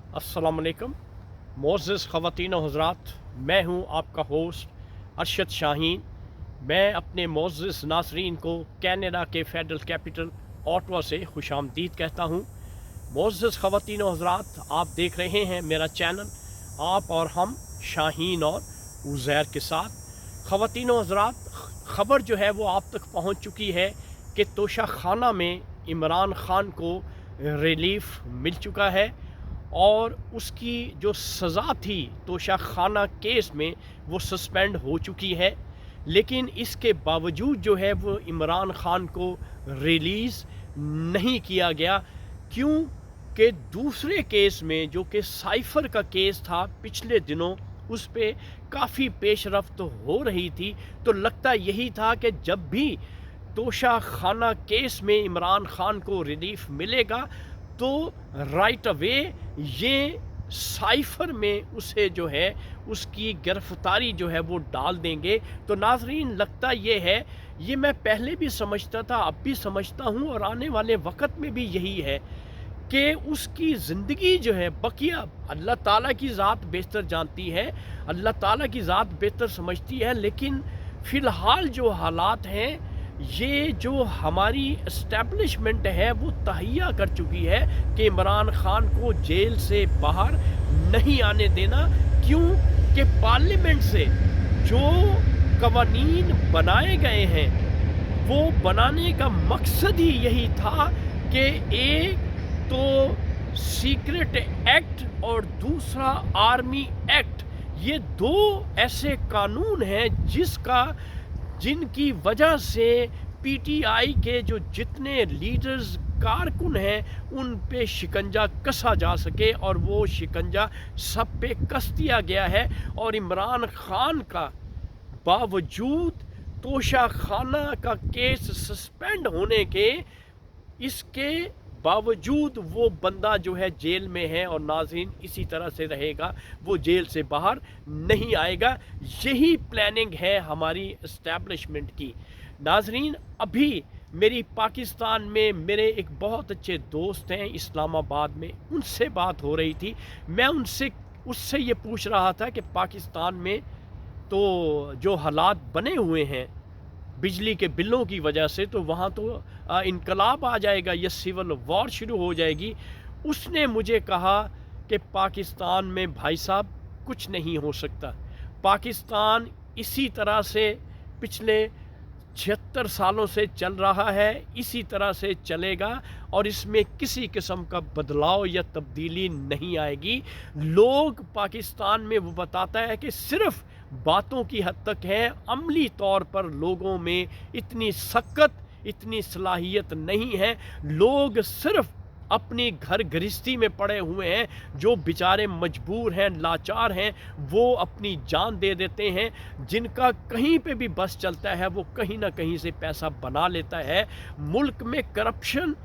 अस्सलाम वालेकुम। मोअज़्ज़ज़ ख़वातीन व हज़रात, मैं हूँ आपका होस्ट अरशद शाहीन। मैं अपने मोअज़्ज़ज़ नाज़रीन को कनाडा के फेडरल कैपिटल ओटावा से खुशामदीद कहता हूँ। मोअज़्ज़ज़ ख़वातीन व हज़रात, आप देख रहे हैं मेरा चैनल आप और हम शाहीन और उज़ैर के साथ। ख़वातीन व हज़रात, ख़बर जो है वो आप तक पहुँच चुकी है कि तोशा खाना में इमरान ख़ान को रिलीफ़ मिल चुका है और उसकी जो सज़ा थी तोशा खाना केस में वो सस्पेंड हो चुकी है। लेकिन इसके बावजूद जो है वो इमरान ख़ान को रिलीज़ नहीं किया गया। क्यों कि दूसरे केस में जो कि साइफ़र का केस था, पिछले दिनों उस पे काफ़ी पेशरफ्त हो रही थी। तो लगता यही था कि जब भी तोशा खाना केस में इमरान ख़ान को रिलीफ़ मिलेगा तो राइट अवे ये साइफ़र में उसे जो है उसकी गिरफ़्तारी जो है वो डाल देंगे। तो नाज़रीन, लगता ये है, ये मैं पहले भी समझता था, अब भी समझता हूँ और आने वाले वक़्त में भी यही है कि उसकी ज़िंदगी जो है बकिया अल्लाह ताला की ज़ात बेहतर जानती है, अल्लाह ताला की ज़ात बेहतर समझती है। लेकिन फ़िलहाल जो हालात हैं, ये जो हमारी इस्टेब्लिशमेंट है वो तहैया कर चुकी है कि इमरान ख़ान को जेल से बाहर नहीं आने देना। क्यों कि पार्लियामेंट से जो कवानीन बनाए गए हैं वो बनाने का मकसद ही यही था कि एक तो सीक्रेट एक्ट और दूसरा आर्मी एक्ट, ये दो ऐसे कानून हैं जिनकी वजह से पीटीआई के जो जितने लीडर्स कारकुन हैं उन पे शिकंजा कसा जा सके, और वो शिकंजा सब पे कस दिया गया है। और इमरान ख़ान का बावजूद तोशा खाना का केस सस्पेंड होने के, इसके बावजूद वो बंदा जो है जेल में है और नाज़रीन इसी तरह से रहेगा, वो जेल से बाहर नहीं आएगा। यही प्लानिंग है हमारी इस्टेब्लिशमेंट की। नाज़रीन, अभी मेरी पाकिस्तान में मेरे एक बहुत अच्छे दोस्त हैं इस्लामाबाद में, उनसे बात हो रही थी। मैं उससे ये पूछ रहा था कि पाकिस्तान में तो जो हालात बने हुए हैं बिजली के बिलों की वजह से, तो वहाँ तो इनकलाब आ जाएगा, ये सिविल वॉर शुरू हो जाएगी। उसने मुझे कहा कि पाकिस्तान में भाई साहब कुछ नहीं हो सकता। पाकिस्तान इसी तरह से पिछले 76 सालों से चल रहा है, इसी तरह से चलेगा और इसमें किसी किस्म का बदलाव या तब्दीली नहीं आएगी। लोग पाकिस्तान में, वो बताता है कि सिर्फ़ बातों की हद तक है, अमली तौर पर लोगों में इतनी सख्त, इतनी सलाहियत नहीं है। लोग सिर्फ़ अपनी घर गृहस्थी में पड़े हुए हैं, जो बेचारे मजबूर हैं, लाचार हैं, वो अपनी जान दे देते हैं। जिनका कहीं पे भी बस चलता है वो कहीं ना कहीं से पैसा बना लेता है। मुल्क में करप्शन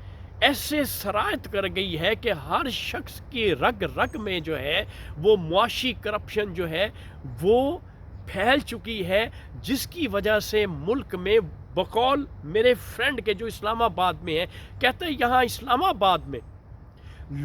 ऐसे शराइत कर गई है कि हर शख्स की रग रग में जो है वो मुआशी करप्शन जो है वो फैल चुकी है, जिसकी वजह से मुल्क में, बकौल मेरे फ्रेंड के जो इस्लामाबाद में है, कहते हैं यहाँ इस्लामाबाद में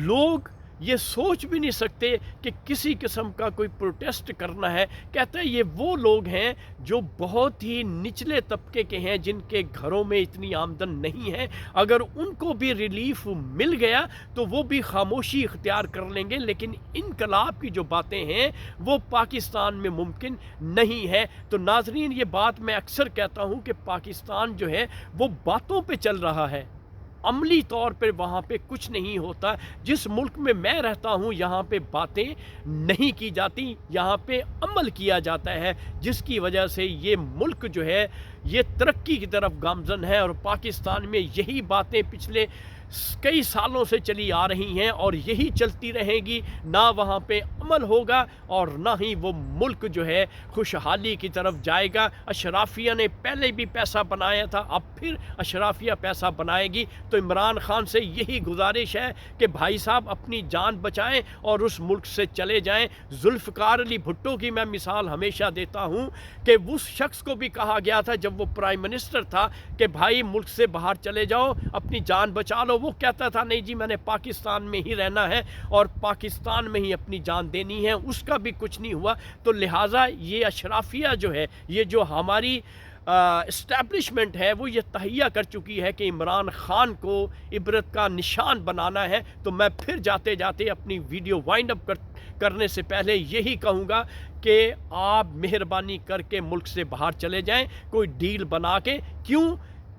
लोग ये सोच भी नहीं सकते कि किसी किस्म का कोई प्रोटेस्ट करना है। कहते हैं ये वो लोग हैं जो बहुत ही निचले तबके के हैं, जिनके घरों में इतनी आमदन नहीं है। अगर उनको भी रिलीफ मिल गया तो वो भी खामोशी इख्तियार कर लेंगे। लेकिन इनकलाब की जो बातें हैं वो पाकिस्तान में मुमकिन नहीं है। तो नाजरीन, ये बात मैं अक्सर कहता हूँ कि पाकिस्तान जो है वो बातों पे चल रहा है, अमली तौर पर वहाँ पे कुछ नहीं होता। जिस मुल्क में मैं रहता हूँ यहाँ पे बातें नहीं की जाती, यहाँ पे अमल किया जाता है, जिसकी वजह से ये मुल्क जो है ये तरक्की की तरफ गामजन है। और पाकिस्तान में यही बातें पिछले कई सालों से चली आ रही हैं और यही चलती रहेगी। ना वहाँ पे अमल होगा और ना ही वो मुल्क जो है खुशहाली की तरफ जाएगा। अशराफिया ने पहले भी पैसा बनाया था, अब फिर अशराफिया पैसा बनाएगी। तो इमरान ख़ान से यही गुजारिश है कि भाई साहब अपनी जान बचाएं और उस मुल्क से चले जाएं। जुल्फ़िकार अली भुट्टो की मैं मिसाल हमेशा देता हूँ कि उस शख्स को भी कहा गया था जब वो प्राइम मिनिस्टर था कि भाई मुल्क से बाहर चले जाओ, अपनी जान बचा लो, तो वो कहता था नहीं जी मैंने पाकिस्तान में ही रहना है और पाकिस्तान में ही अपनी जान देनी है, उसका भी कुछ नहीं हुआ। तो लिहाजा ये अशराफिया जो है, ये जो हमारी इस्टेब्लिशमेंट है, वो ये तहैया कर चुकी है कि इमरान ख़ान को इबरत का निशान बनाना है। तो मैं फिर जाते जाते अपनी वीडियो वाइंड अप करने से पहले यही कहूँगा कि आप मेहरबानी करके मुल्क से बाहर चले जाएं, कोई डील बना के। क्यों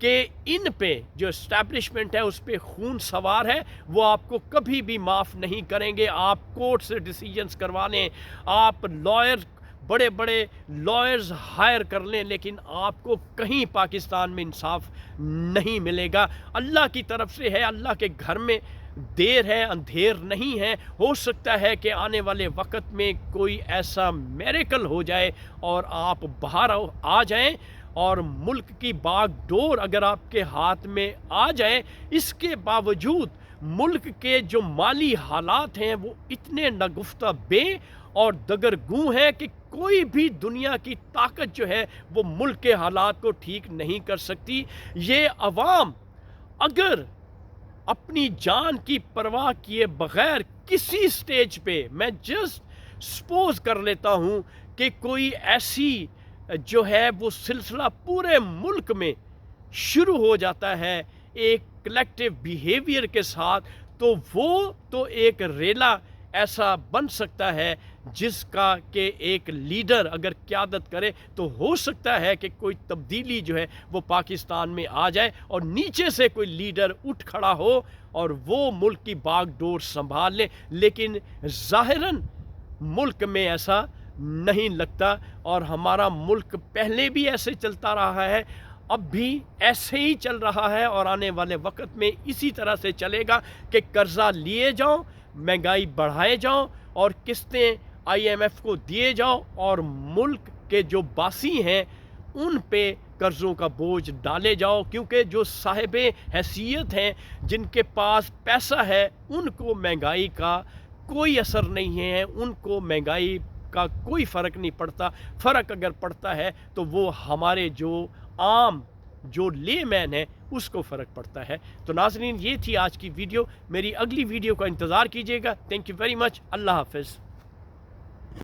कि इन पे जो इस्टेब्लिशमेंट है उस पे खून सवार है, वो आपको कभी भी माफ़ नहीं करेंगे। आप कोर्ट से डिसीजंस करवा लें, आप लॉयर बड़े बड़े लॉयर्स हायर कर लें, लेकिन आपको कहीं पाकिस्तान में इंसाफ नहीं मिलेगा। अल्लाह की तरफ से है, अल्लाह के घर में देर है अंधेर नहीं है। हो सकता है कि आने वाले वक्त में कोई ऐसा मिरेकल हो जाए और आप बाहर आ जाएं और मुल्क की बागडोर अगर आपके हाथ में आ जाए। इसके बावजूद मुल्क के जो माली हालात हैं वो इतने नगुफ्ता बे और दगरगू हैं कि कोई भी दुनिया की ताकत जो है वो मुल्क के हालात को ठीक नहीं कर सकती। ये अवाम अगर अपनी जान की परवाह किए बग़ैर किसी स्टेज पे, मैं जस्ट सपोज कर लेता हूँ कि कोई ऐसी जो है वो सिलसिला पूरे मुल्क में शुरू हो जाता है एक कलेक्टिव बिहेवियर के साथ, तो वो तो एक रेला ऐसा बन सकता है जिसका कि एक लीडर अगर क़यादत करे तो हो सकता है कि कोई तब्दीली जो है वो पाकिस्तान में आ जाए और नीचे से कोई लीडर उठ खड़ा हो और वो मुल्क की बागडोर संभाल ले। लेकिन ज़ाहिरन मुल्क में ऐसा नहीं लगता और हमारा मुल्क पहले भी ऐसे चलता रहा है, अब भी ऐसे ही चल रहा है और आने वाले वक्त में इसी तरह से चलेगा कि कर्ज़ा लिए जाओ, महंगाई बढ़ाए जाओ और किस्तें IMF को दिए जाओ और मुल्क के जो बासी हैं उन पे कर्ज़ों का बोझ डाले जाओ। क्योंकि जो साहिबे हैसियत हैं, जिनके पास पैसा है, उनको महंगाई का कोई असर नहीं है, उनको महंगाई का कोई फ़र्क नहीं पड़ता। फ़र्क अगर पड़ता है तो वो हमारे जो आम जो लेमैन है उसको फ़र्क पड़ता है। तो नाज़रीन, ये थी आज की वीडियो। मेरी अगली वीडियो का इंतज़ार कीजिएगा। Thank you very much. Allah हाफ़िज़।